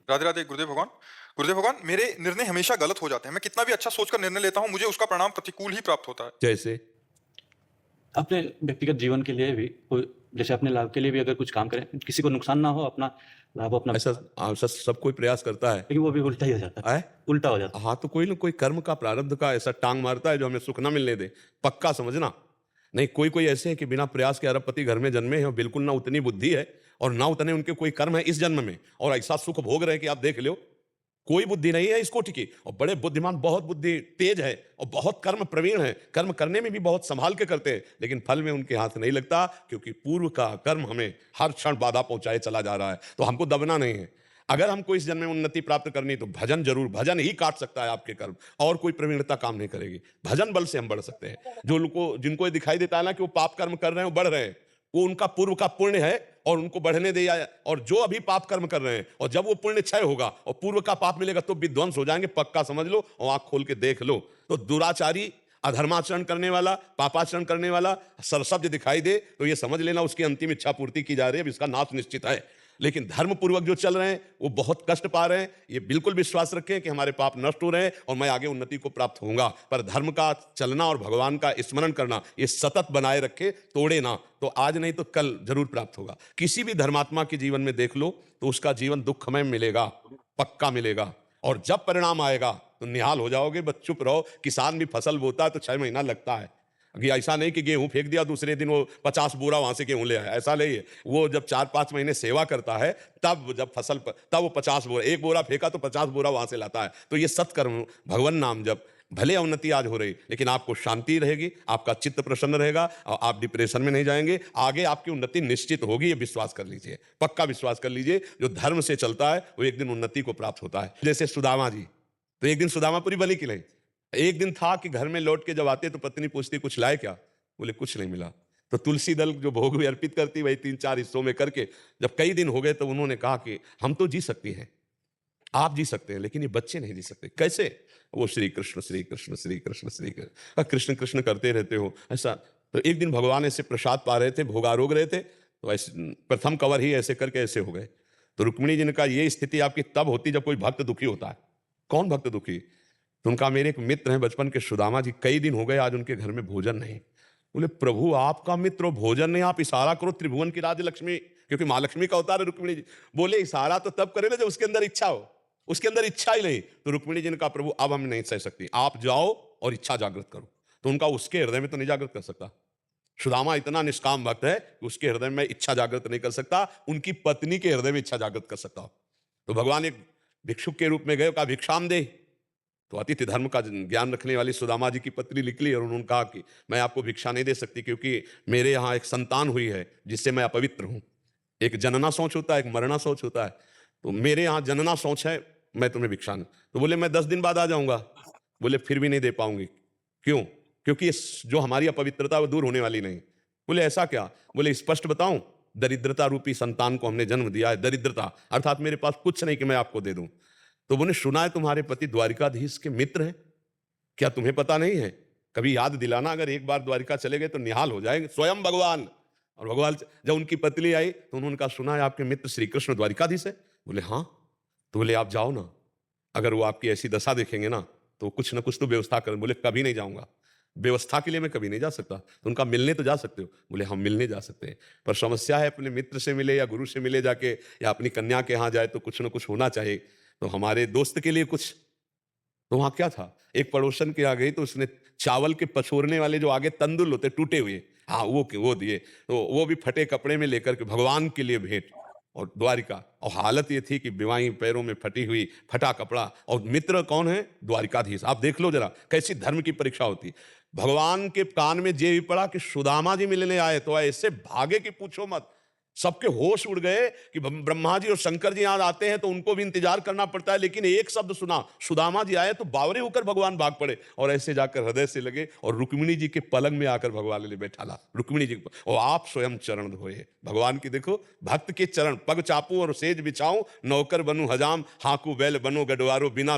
राधे राधे गुरुदेव भगवान। गुरुदेव भगवान, मेरे निर्णय हमेशा गलत हो जाते हैं। मैं कितना भी अच्छा सोचकर निर्णय लेता हूँ, मुझे उसका परिणाम प्रतिकूल ही प्राप्त होता है। जैसे? अपने व्यक्तिगत जीवन के लिए भी कोई जैसे अपने लाभ के लिए भी अगर कुछ काम करें, किसी को नुकसान ना हो, अपना लाभ अपना ऐसा सब कोई प्रयास करता है। लेकिन वो भी उल्टा ही हो जाता है। हैं? उल्टा हो जाता है। हाँ, तो कोई न कोई कर्म का प्रारब्ध का ऐसा टांग मारता है जो हमें सुख ना मिलने दे। पक्का समझना। नहीं, कोई-कोई ऐसे हैं कि बिना प्रयास के अरबपति घर में जन्मे हैं और बिल्कुल ना उतनी बुद्धि है और ना उतने उनके कोई कर्म है इस जन्म में और ऐसा सुख भोग रहे हैं कि आप देख लो। कोई बुद्धि नहीं है इस कोटि की और बड़े बुद्धिमान, बहुत बुद्धि तेज है और बहुत कर्म प्रवीण है, कर्म करने में भी बहुत संभाल के करते हैं, लेकिन फल में उनके हाथ नहीं लगता क्योंकि पूर्व का कर्म हमें हर क्षण बाधा पहुंचाए चला जा रहा है। तो हमको दबना नहीं है। अगर हमको इस जन्म में उन्नति प्राप्त करनी तो भजन जरूर, भजन ही काट सकता है आपके कर्म और कोई प्रवीणता काम नहीं करेगी। भजन बल से हम बढ़ सकते हैं। जो लोग को जिनको ये दिखाई देता है ना कि वो पाप कर्म कर रहे हैं, वो बढ़ रहे हैं, वो उनका पूर्व का पुण्य है और उनको बढ़ने दिया। और जो अभी पाप कर्म कर रहे हैं और जब वो पुण्य क्षय होगा और पूर्व का पाप मिलेगा तो विध्वंस हो जाएंगे, पक्का समझ लो और आंख खोल के देख लो। तो दुराचारी, अधर्माचरण करने वाला, पापाचरण करने वाला सरसब्ज दिखाई दे तो ये समझ लेना उसकी अंतिम इच्छा पूर्ति की जा रही है, अब इसका नाश निश्चित है। लेकिन धर्म पूर्वक जो चल रहे हैं वो बहुत कष्ट पा रहे हैं। ये बिल्कुल विश्वास रखें कि हमारे पाप नष्ट हो रहे हैं और मैं आगे उन्नति को प्राप्त होऊंगा। पर धर्म का चलना और भगवान का स्मरण करना ये सतत बनाए रखे, तोड़े ना, तो आज नहीं तो कल जरूर प्राप्त होगा। किसी भी धर्मात्मा के जीवन में देख लो तो उसका जीवन दुखमय मिलेगा, पक्का मिलेगा। और जब परिणाम आएगा तो निहाल हो जाओगे। बस चुप रहो। किसान भी फसल बोता है तो 6 महीना लगता है। अभी ऐसा नहीं कि गेहूं फेंक दिया दूसरे दिन वो 50 बोरा वहां से गेहूं ले आया, ऐसा नहीं है। वो जब 4-5 महीने सेवा करता है तब जब फसल तब वो 50 बोरा, एक बोरा फेंका तो 50 बोरा वहां से लाता है। तो ये सत्कर्म, भगवान नाम जब, भले उन्नति आज हो रही लेकिन आपको शांति रहेगी, आपका चित्त प्रसन्न रहेगा और आप डिप्रेशन में नहीं जाएंगे। आगे आपकी उन्नति निश्चित होगी, ये विश्वास कर लीजिए, पक्का विश्वास कर लीजिए। जो धर्म से चलता है वो एक दिन उन्नति को प्राप्त होता है। जैसे सुदामा जी, तो एक दिन सुदामापुरी बलि की नहीं। एक दिन था कि घर में लौट के जब आते तो पत्नी पूछती कुछ लाए क्या? बोले कुछ नहीं मिला। तो तुलसी दल जो भोग भी अर्पित करती वही 3-4 हिस्सों में करके जब कई दिन हो गए तो उन्होंने कहा कि हम तो जी सकती हैं, आप जी सकते हैं, लेकिन ये बच्चे नहीं जी सकते। कैसे? वो श्री कृष्ण श्री कृष्ण श्री कृष्ण श्री कृष्ण कृष्ण कृष्ण करते रहते हो ऐसा। तो एक दिन भगवान ऐसे प्रसाद पा रहे थे, भोगारोग रहे थे, तो ऐसे प्रथम कवर ही ऐसे करके ऐसे हो गए। तो रुक्मिणी जी ने कहा ये स्थिति आपकी तब होती जब कोई भक्त दुखी होता है। कौन भक्त दुखी? तो उनका, मेरे एक मित्र हैं बचपन के सुदामा जी, कई दिन हो गए आज उनके घर में भोजन नहीं। बोले प्रभु आपका मित्र हो, भोजन नहीं, आप इशारा करो त्रिभुवन की राज लक्ष्मी, क्योंकि माँ लक्ष्मी का अवतार है रुक्मिणी जी। बोले इशारा तो तब करे ना जब उसके अंदर इच्छा हो, उसके अंदर इच्छा ही नहीं। तो रुक्मिणी जी ने कहा प्रभु अब हम नहीं सह सकती, आप जाओ और इच्छा जागृत करो। तो उनका उसके हृदय में तो नहीं जागृत कर सकता। सुदामा इतना निष्काम भक्त है कि उसके हृदय में इच्छा जागृत नहीं कर सकता, उनकी पत्नी के हृदय में इच्छा जागृत कर सकता। तो भगवान एक भिक्षुक के रूप में गए, कहा भिक्षाम दे। तो अतिथि धर्म का ज्ञान रखने वाली सुदामा जी की पत्नी निकली और उन्होंने कहा कि मैं आपको भिक्षा नहीं दे सकती क्योंकि मेरे यहाँ एक संतान हुई है जिससे मैं अपवित्र हूँ। एक जनना सोच होता है, एक मरना सोच होता है। तो मेरे यहाँ जनना सोच है, मैं तुम्हें भिक्षा नहीं। तो बोले मैं 10 दिन बाद आ जाऊंगा। बोले फिर भी नहीं दे पाऊंगी। क्यों? क्योंकि ये जो हमारी अपवित्रता वो दूर होने वाली नहीं। बोले ऐसा क्या? बोले स्पष्ट बताऊं, दरिद्रता रूपी संतान को हमने जन्म दिया है। दरिद्रता अर्थात मेरे पास कुछ नहीं कि मैं आपको दे दूं। तो उन्होंने सुना है तुम्हारे पति द्वारिकाधीश के मित्र हैं, क्या तुम्हें पता नहीं है? कभी याद दिलाना, अगर एक बार द्वारिका चले गए तो निहाल हो जाएंगे स्वयं भगवान। और भगवान जब उनकी पत्नी आई तो उन्होंने कहा सुना है आपके मित्र श्री कृष्ण द्वारिकाधीश है। बोले हाँ। तो बोले आप जाओ ना, अगर वो आपकी ऐसी दशा देखेंगे ना तो कुछ ना कुछ तो व्यवस्था करें। बोले कभी नहीं जाऊंगा, व्यवस्था के लिए मैं कभी नहीं जा सकता। तो उनका मिलने तो जा सकते हो? बोले हम मिलने जा सकते हैं, पर समस्या है अपने मित्र से मिले या गुरु से मिले जाके या अपनी कन्या के यहाँ जाए तो कुछ ना कुछ होना चाहिए। तो हमारे दोस्त के लिए कुछ, तो वहां क्या था, एक पड़ोसन के आ गई तो उसने चावल के पछोरने वाले जो आगे तंदुल होते टूटे हुए, हाँ वो दिए। तो वो भी फटे कपड़े में लेकर के भगवान के लिए भेंट। और द्वारिका, और हालत ये थी कि बिवाई पैरों में फटी हुई, फटा कपड़ा, और मित्र कौन है? द्वारिकाधीश। आप देख लो जरा कैसी धर्म की परीक्षा होती। भगवान के कान में ये भी पड़ा कि सुदामा जी मिलने आए, तो ऐसे भागे कि पूछो मत। सबके होश उड़ गए कि ब्रह्मा जी और शंकर जी यहाँ आते हैं तो उनको भी इंतजार करना पड़ता है, लेकिन एक शब्द सुना सुदामा जी आए तो बावरे होकर भगवान भाग पड़े और ऐसे जाकर हृदय से लगे और रुक्मिणी जी के पलंग में आकर भगवान ले बैठा ला रुक्मिणी जी और आप स्वयं चरण धोए भगवान की। देखो भक्त के चरण, पग चापू और सेज बिछाऊं, नौकर बनू हजाम, हाकू बैल बनो गडवारो, बिना